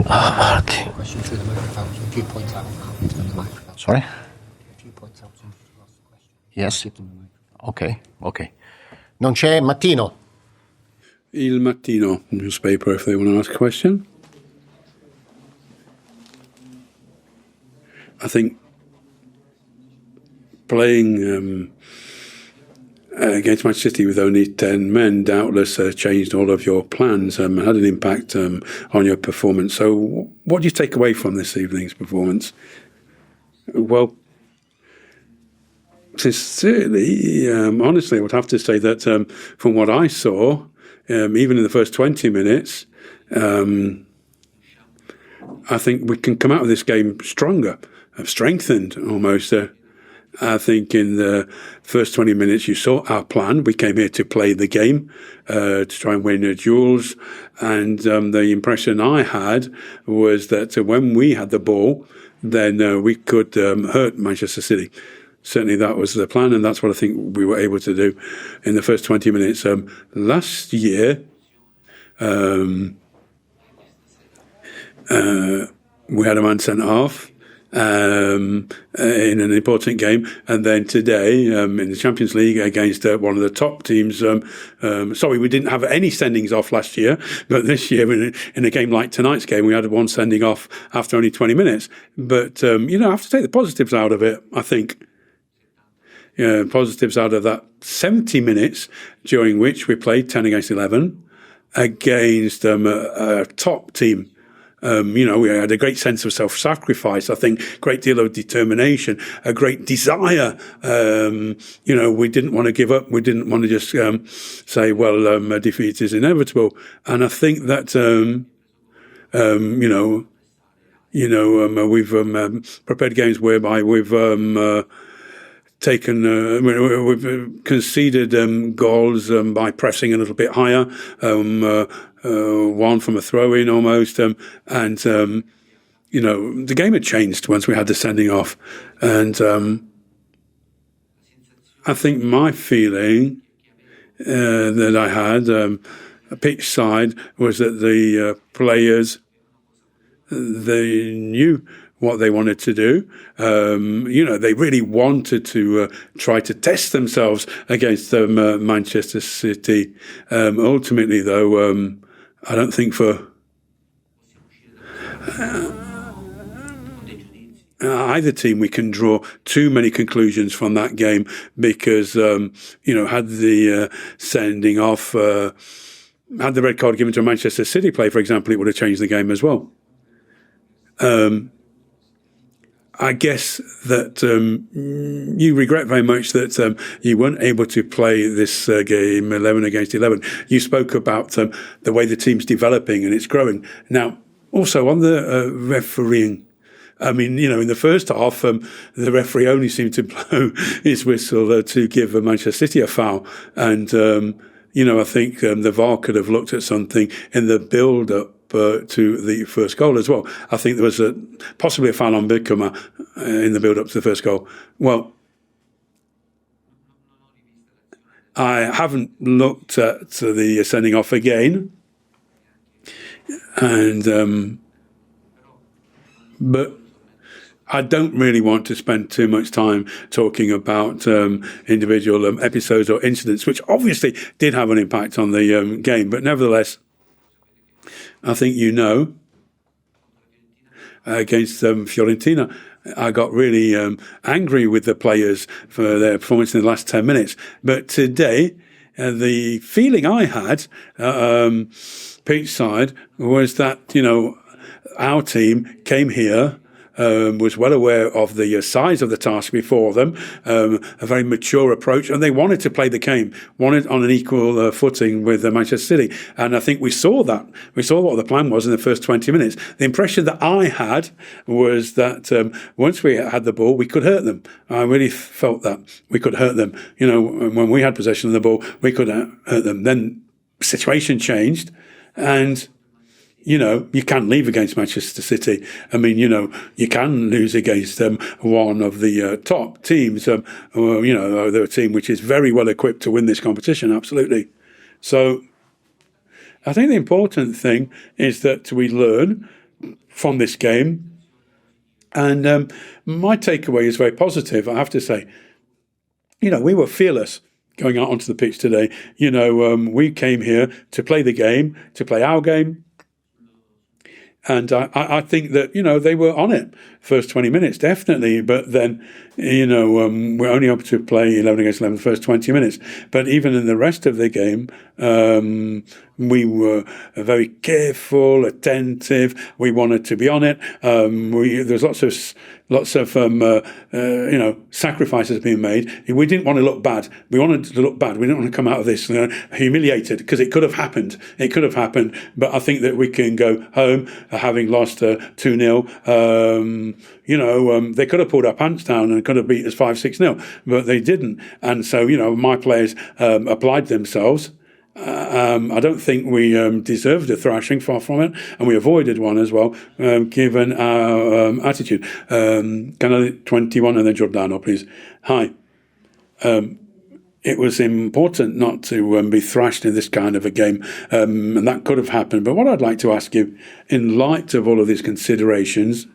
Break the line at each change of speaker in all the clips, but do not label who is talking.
Question through the microphone. So if you point out and give them the microphone.
Sorry?
If you point out somebody who asked the question.
Yes.
Give them the microphone.
Ok. Non c'è Mattino.
Il Mattino newspaper, if they want to ask a question. I think playing against Manchester City with only 10 men doubtless changed all of your plans and had an impact on your performance. So what do you take away from this evening's performance? Well, sincerely, honestly, I would have to say that from what I saw, even in the first 20 minutes, I think we can come out of this game stronger, strengthened almost. I think in the first 20 minutes you saw our plan. We came here to play the game, to try and win duels. And the impression I had was that when we had the ball, then we could hurt Manchester City. Certainly that was the plan, and that's what I think we were able to do in the first 20 minutes. Last year, we had a man sent off in an important game, and then today in the Champions League against one of the top teams. Sorry, we didn't have any sendings off last year, but this year in a game like tonight's game, we had one sending off after only 20 minutes. But I have to take the positives out of it, I think. Positives out of that 70 minutes during which we played 10 against 11 against a top team. We had a great sense of self-sacrifice, I think, great deal of determination, a great desire. We didn't want to give up. We didn't want to just say, a defeat is inevitable. And I think that, we've prepared games whereby we've we've conceded goals by pressing a little bit higher, one from a throw-in almost, and the game had changed once we had the sending off, and I think my feeling that I had pitch side was that the players, they knew what they wanted to do. They really wanted to try to test themselves against Manchester City. Ultimately, though, I don't think for either team we can draw too many conclusions from that game because, had the sending off, had the red card given to a Manchester City player, for example, it would have changed the game as well. I guess that you regret very much that you weren't able to play this game 11 against 11. You spoke about the way the team's developing and it's growing. Now, also on the refereeing, in the first half, the referee only seemed to blow his whistle to give Manchester City a foul. And, I think the VAR could have looked at something in the build-up to the first goal as well. I think there was possibly a foul on Bidkama in the build-up to the first goal. Well, I haven't looked at the sending off again, and but I don't really want to spend too much time talking about individual episodes or incidents, which obviously did have an impact on the game, but nevertheless, I think against Fiorentina, I got really angry with the players for their performance in the last 10 minutes. But today, the feeling I had, pitch side, was that, our team came here, was well aware of the size of the task before them, a very mature approach, and they wanted to play the game, wanted on an equal footing with Manchester City. And I think we saw that. We saw what the plan was in the first 20 minutes. The impression that I had was that once we had the ball, we could hurt them. I really felt that we could hurt them. When we had possession of the ball, we could hurt them. Then the situation changed, and you can leave against Manchester City. You can lose against one of the top teams. They're a team which is very well equipped to win this competition, absolutely. So I think the important thing is that we learn from this game. And my takeaway is very positive, I have to say. We were fearless going out onto the pitch today. We came here to play the game, to play our game. And I think that, they were on it first 20 minutes, definitely. But then, we're only able to play 11 against 11 the first 20 minutes. But even in the rest of the game, we were very careful, attentive. We wanted to be on it. There's lots of sacrifices being made. We didn't want to look bad. We wanted to look bad. We didn't want to come out of this humiliated, because it could have happened. It could have happened. But I think that we can go home having lost 2-0. They could have pulled our pants down and could have beat us 5-6-0, but they didn't. And so, my players applied themselves. I don't think we deserved a thrashing, far from it, and we avoided one as well, given our attitude. Canale 21 and then Giordano, please. Hi. It was important not to be thrashed in this kind of a game, and that could have happened. But what I'd like to ask you, in light of all of these considerations,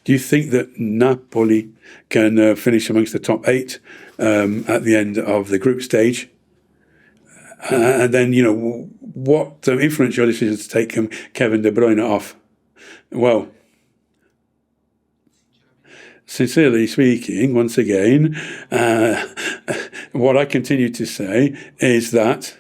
do you think that Napoli can finish amongst the top 8 at the end of the group stage? And then, what influenced your decision to take Kevin De Bruyne off? Well, sincerely speaking, once again, what I continue to say is that,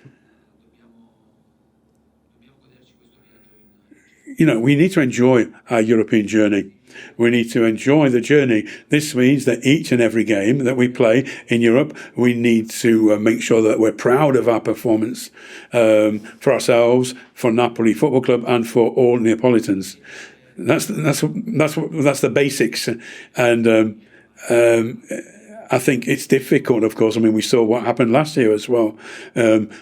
we need to enjoy our European journey. We need to enjoy the journey. This means that each and every game that we play in Europe, we need to make sure that we're proud of our performance for ourselves, for Napoli Football Club, and for all Neapolitans. That's the basics, and I think it's difficult. Of course, we saw what happened last year as well. Some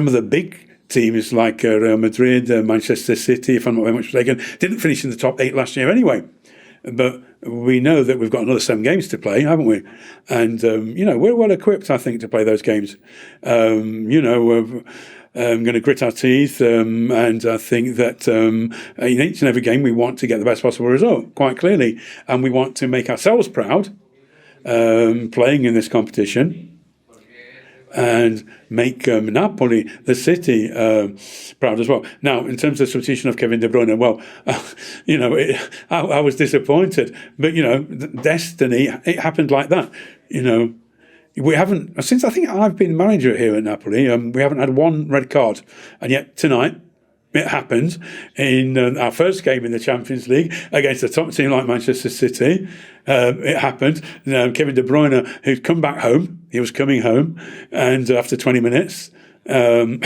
of the big teams like Real Madrid, Manchester City, if I'm not very much mistaken, didn't finish in the top 8 last year anyway. But we know that we've got another 7 games to play, haven't we? And, we're well equipped, I think, to play those games. We're going to grit our teeth, and I think that in each and every game we want to get the best possible result, quite clearly. And we want to make ourselves proud playing in this competition, and make Napoli, the city, proud as well. Now, in terms of the substitution of Kevin De Bruyne, well, I was disappointed. But, destiny, it happened like that. We haven't, since I think I've been manager here at Napoli, we haven't had one red card. And yet tonight, it happened in our first game in the Champions League against a top team like Manchester City. It happened. Kevin De Bruyne, who'd come back home, he was coming home, and after 20 minutes, it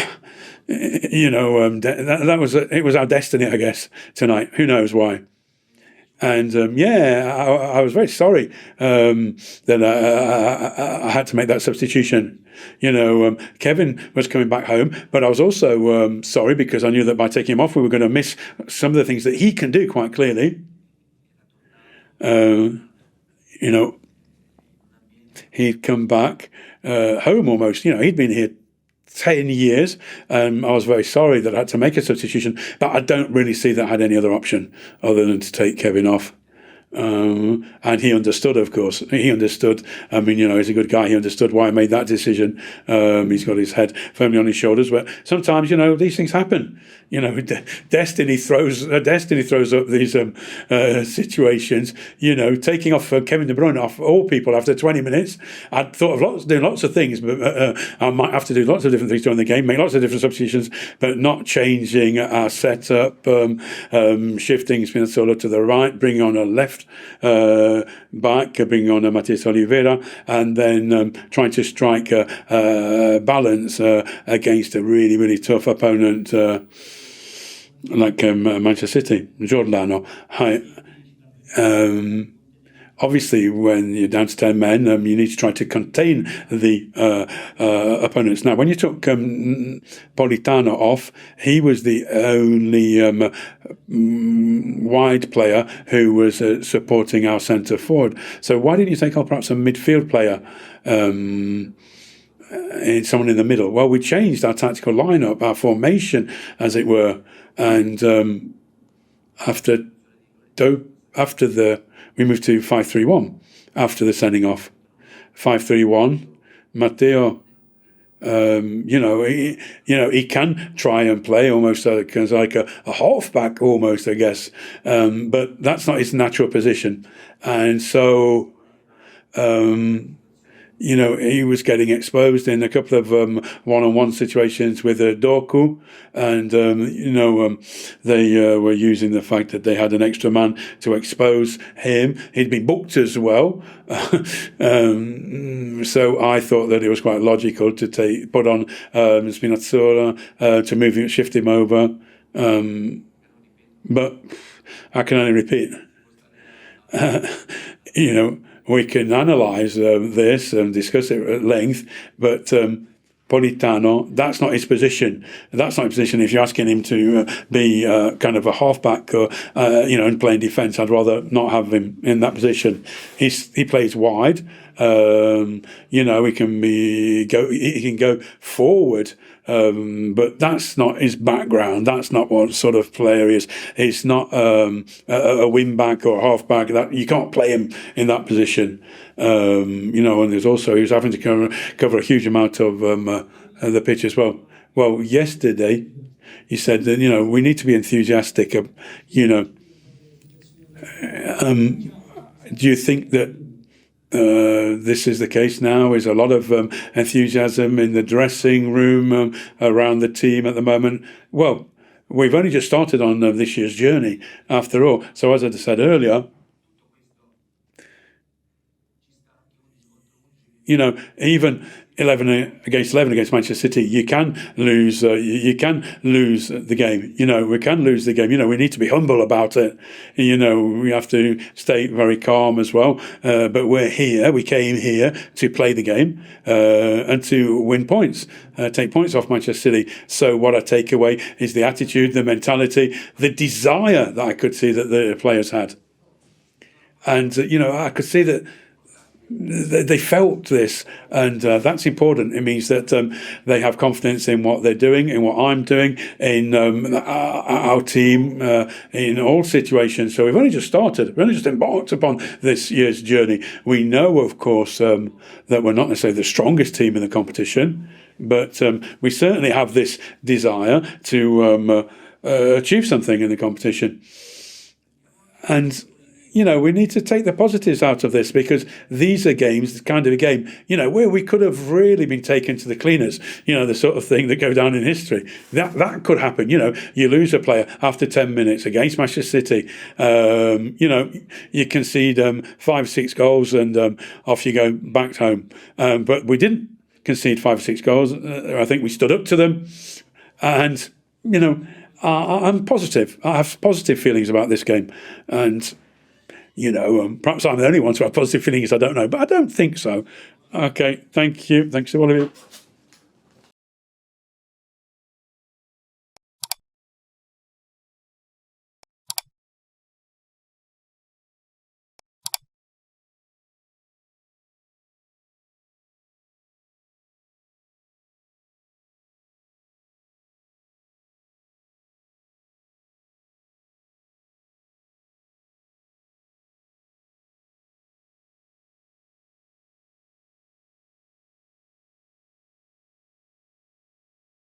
was our destiny, I guess, tonight. Who knows why? And I was very sorry that I had to make that substitution. Kevin was coming back home, but I was also sorry because I knew that by taking him off, we were going to miss some of the things that he can do quite clearly. He'd come back home almost. He'd been here 10 years. I was very sorry that I had to make a substitution, but I don't really see that I had any other option other than to take Kevin off. And he understood, of course. He understood. He's a good guy. He understood why I made that decision. He's got his head firmly on his shoulders. But sometimes, these things happen. Destiny throws up these situations. Taking off Kevin De Bruyne off all people after 20 minutes. I'd thought of doing lots of things, but I might have to do lots of different things during the game, make lots of different substitutions, but not changing our setup, shifting Spinazzola to the right, bringing on a left back, bringing on a Matheus Oliveira, and then trying to strike balance against a really, really tough opponent like Manchester City. Giordano. Obviously, when you're down to 10 men, you need to try to contain the opponents. Now, when you took Politano off, he was the only wide player who was supporting our centre forward. So why didn't you take on perhaps a midfield player? someone in the middle. Well, we changed our tactical lineup, our formation, as it were, and we moved to 5-3-1 after the sending off. 5-3-1. Matteo, he can try and play almost like a halfback, almost, I guess, but that's not his natural position, and so. He was getting exposed in a couple of one-on-one situations with Dorku, and they were using the fact that they had an extra man to expose him. He'd been booked as well, so I thought that it was quite logical to put on Spinazzola to shift him over, but I can only repeat, we can analyse this and discuss it at length, but Politano, that's not his position. That's not his position. If you're asking him to be kind of a halfback or and playing defence, I'd rather not have him in that position. He plays wide. He can go forward. But that's not his background. That's not what sort of player he is. He's not a wing back or a half back. That you can't play him in that position. And there's also he was having to cover a huge amount of the pitch as well. Well, yesterday he said that we need to be enthusiastic. Do you think that? This is the case now. Is a lot of enthusiasm in the dressing room around the team at the moment. Well, we've only just started on this year's journey, after all. So as I said earlier, even 11 against Manchester City, you can lose. You can lose the game. We can lose the game. We need to be humble about it. We have to stay very calm as well. But we're here. We came here to play the game and to win points, take points off Manchester City. So what I take away is the attitude, the mentality, the desire that I could see that the players had, and I could see that. They felt this, and that's important. It means that they have confidence in what they're doing, in what I'm doing, in our team, in all situations. So we've only just started. We've only just embarked upon this year's journey. We know, of course, that we're not necessarily the strongest team in the competition, but we certainly have this desire to achieve something in the competition. And we need to take the positives out of this, because these are games, this kind of a game, where we could have really been taken to the cleaners, the sort of thing that go down in history. That could happen. You lose a player after 10 minutes against Manchester City. You concede 5-6 goals and off you go back home. But we didn't concede 5-6 goals. I think we stood up to them. And, I'm positive. I have positive feelings about this game. And perhaps I'm the only one to have positive feelings, I don't know, but I don't think so. Okay, thank you. Thanks to all of you.